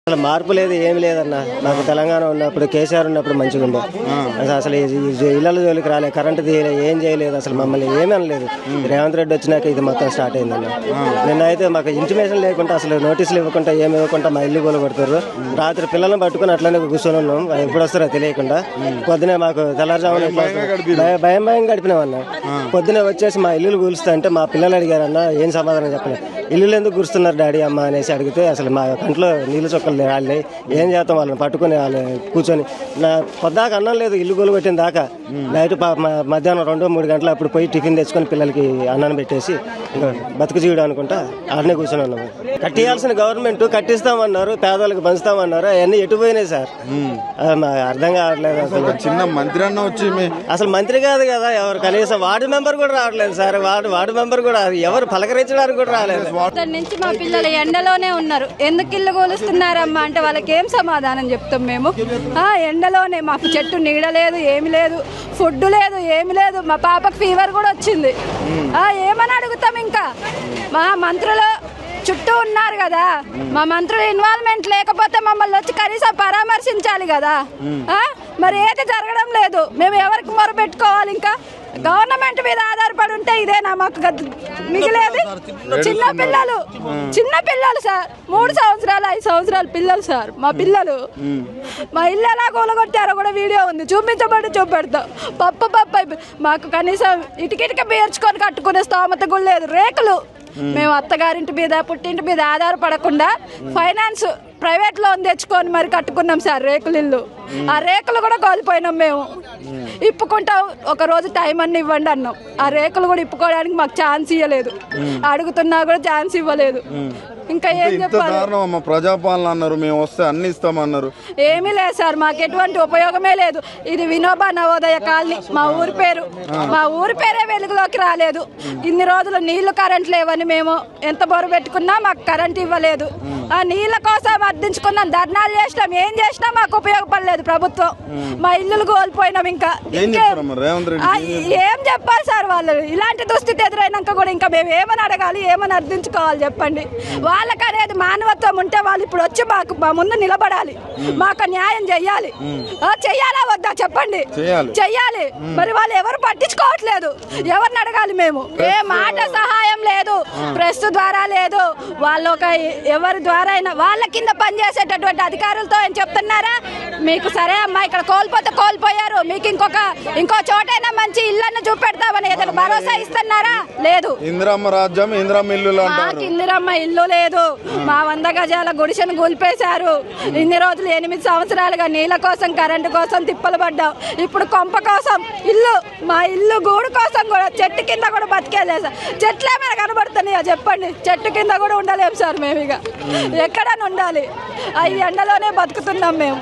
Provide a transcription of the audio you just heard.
అసలు మార్పు లేదు, ఏమి లేదన్న. నాకు తెలంగాణ ఉన్నప్పుడు కేసీఆర్ ఉన్నప్పుడు మంచిగా ఉండే. అసలు ఇళ్ల జోలికి రాలేదు, కరెంటు తీయలేదు, ఏం చేయలేదు, అసలు మమ్మల్ని ఏమీ అనలేదు. రేవంత్ రెడ్డి వచ్చినాక ఇది మొత్తం స్టార్ట్ అయిందన్న. నిన్నైతే మాకు ఇంటిమేషన్ లేకుండా, అసలు నోటీసులు ఇవ్వకుండా, ఏమి ఇవ్వకుండా మా ఇల్లు కొడతారు. రాత్రి పిల్లలను పట్టుకుని అట్లనే కూర్చొని ఉన్నాం, ఎప్పుడు వస్తారో తెలియకుండా. పొద్దునే మాకు తెల్లారుజామున భయం గడిపినామన్న. పొద్దునే వచ్చేసి మా ఇల్లు కూలుస్తా అంటే మా పిల్లలు అడిగారన్న, ఏం సమాధానం చెప్పలేదు. ఇల్లు ఎందుకు కూరుస్తున్నారు డాడీ అమ్మ అనేసి అడిగితే, అసలు మా కంట్లో నీళ్ళు చొక్కలు రాలి ఏం చేస్తాం, వాళ్ళని పట్టుకుని వాళ్ళు కూర్చొని నా పొద్దాక అన్నం లేదు, ఇల్లు గోలు పెట్టిన దాకా. నైట్ మధ్యాహ్నం 2-3 గంటలు అప్పుడు పోయి టిఫిన్ తెచ్చుకొని పిల్లలకి అన్నం పెట్టేసి బతుకు జీవుడు అనుకుంటా ఆడనే కూర్చొని ఉన్నాము. కట్టియాల్సిన గవర్నమెంట్ కట్టిస్తామన్నారు, పేదవాళ్ళకి పంచుతామన్నారు, అవన్నీ ఎటు పోయినాయి సార్? అర్థం కావట్లేదు. అసలు చిన్న మంత్రి అన్న వచ్చి అసలు మంత్రి కాదు కదా, ఎవరు కనీసం వార్డు మెంబర్ కూడా రావట్లేదు సార్. వార్డు మెంబర్ కూడా ఎవరు పలకరించడానికి కూడా రాలేదు. నుంచి మా పిల్లలు ఎండలోనే ఉన్నారు. ఎందుకు ఇల్లు కూలుస్తున్నారమ్మా అంటే వాళ్ళకి ఏం సమాధానం చెప్తాం మేము? ఎండలోనే మాకు చెట్టు నీడ లేదు, ఏమి లేదు, ఫుడ్ లేదు, ఏమి లేదు. మా పాపకు ఫీవర్ కూడా వచ్చింది. ఏమని అడుగుతాం? ఇంకా మా మంత్రులు చుట్టూ ఉన్నారు కదా, మా మంత్రులు ఇన్వాల్వ్మెంట్ లేకపోతే మమ్మల్ని వచ్చి కనీసం పరామర్శించాలి కదా. మరి ఏది జరగడం లేదు. మేము ఎవరికి మొరపెట్టుకోవాలి? ఇంకా గవర్నమెంట్ మీద ఆధారపడి ఉంటే ఇదేనా మాకు మిగిలేది? చిన్న పిల్లలు సార్, 3 సంవత్సరాలు 5 సంవత్సరాల పిల్లలు సార్ మా పిల్లలు. మా ఇల్లు ఎలా కూలగొట్టారో కూడా వీడియో ఉంది, చూపెడతాం. పప్పు మాకు కనీసం ఇటుకిటికి పేర్చుకొని కట్టుకునే స్తోమత కూడా లేదు. రేకులు మేము అత్తగారింటి మీద పుట్టింటి మీద ఆధారపడకుండా ఫైనాన్స్ ప్రైవేట్ లోన్ తెచ్చుకొని మరి కట్టుకున్నాం సార్ రేకులు ఇల్లు. ఆ రేకులు కూడా కోల్పోయినాం మేము. ఇప్పుకుంటాం, ఒక రోజు టైం అన్ని ఇవ్వండి అన్నాం. ఆ రేకులు కూడా ఇప్పుకోవడానికి మాకు ఛాన్స్ ఇవ్వలేదు. అడుగుతున్నా కూడా ఛాన్స్ ఇవ్వలేదు. ఇంకా ఏం చెప్పాలి? ప్రజాపాలన అన్నారు, మేము వస్తే అన్ని ఇస్తామన్నారు. ఏమీ లేదు సార్, మాకు ఎటువంటి ఉపయోగమే లేదు. ఇది వినోబా నవోదయ కాలనీ, మా ఊరి పేరే వెలుగులోకి రాలేదు. ఇన్ని రోజులు నీళ్లు కరెంట్ లేవని మేము ఎంత బొరు పెట్టుకున్నా మాకు కరెంట్ ఇవ్వలేదు. ఆ నీళ్ళ కోసం అర్థించుకున్నాం, ధర్నాలు చేసినాం, ఏం చేసినా మాకు ఉపయోగపడలేదు ప్రభుత్వం. మా ఇల్లులు కోల్పోయినాం. ఇంకా ఏం చెప్పాలి సార్? వాళ్ళు ఇలాంటి దుస్థితి ఎదురైనాక కూడా ఇంకా మేము ఏమని అడగాలి, ఏమని అర్థించుకోవాలి చెప్పండి? వాళ్ళకి అనేది మానవత్వం ఉంటే వాళ్ళు ఇప్పుడు వచ్చి మా ముందు నిలబడాలి, మాకు న్యాయం చెయ్యాలి. చెయ్యాలా వద్దా చెప్పండి? చెయ్యాలి. మరి వాళ్ళు ఎవరు పట్టించుకోవట్లేదు, ఎవరిని అడగాలి మేము? ఏ మాట సహాయం లేదు, ప్రెస్ ద్వారా లేదు, వాళ్ళు ఎవరి ద్వారా అయినా వాళ్ళ కింద పనిచేసేటటువంటి అధికారులతో ఏం చెప్తున్నారా? మీకు సరే అమ్మా, ఇక్కడ కోల్పోయారు, మీకు ఇంకో చోటైనా మంచి ఇళ్ళను చూపెడతామని ఏదైనా భరోసా ఇస్తున్నారా? లేదు. ఇందిరమ్మ రాజ్యం, ఇందిరమ్మ ఇల్లు, ఇందిరమ్మ ఇల్లు లేదు. మా 100 గజాల గుడిసెను కూల్పేశారు. ఇన్ని రోజులు 8 సంవత్సరాలుగా నీళ్ళ కోసం, కరెంటు కోసం తిప్పలు పడ్డాం. ఇప్పుడు కొంప కోసం ఇల్లు, మా ఇల్లు గూడు కోసం కూడా చెట్టు కింద కూడా బతికేలేదు. చెట్లు ఏమైనా కనబడుతున్నాయా చెప్పండి? చెట్టు కింద కూడా ఉండలేము సార్ మేము. ఇక ఎక్కడైనా ఉండాలి, ఈ ఎండలోనే బతుకుతున్నాం మేము.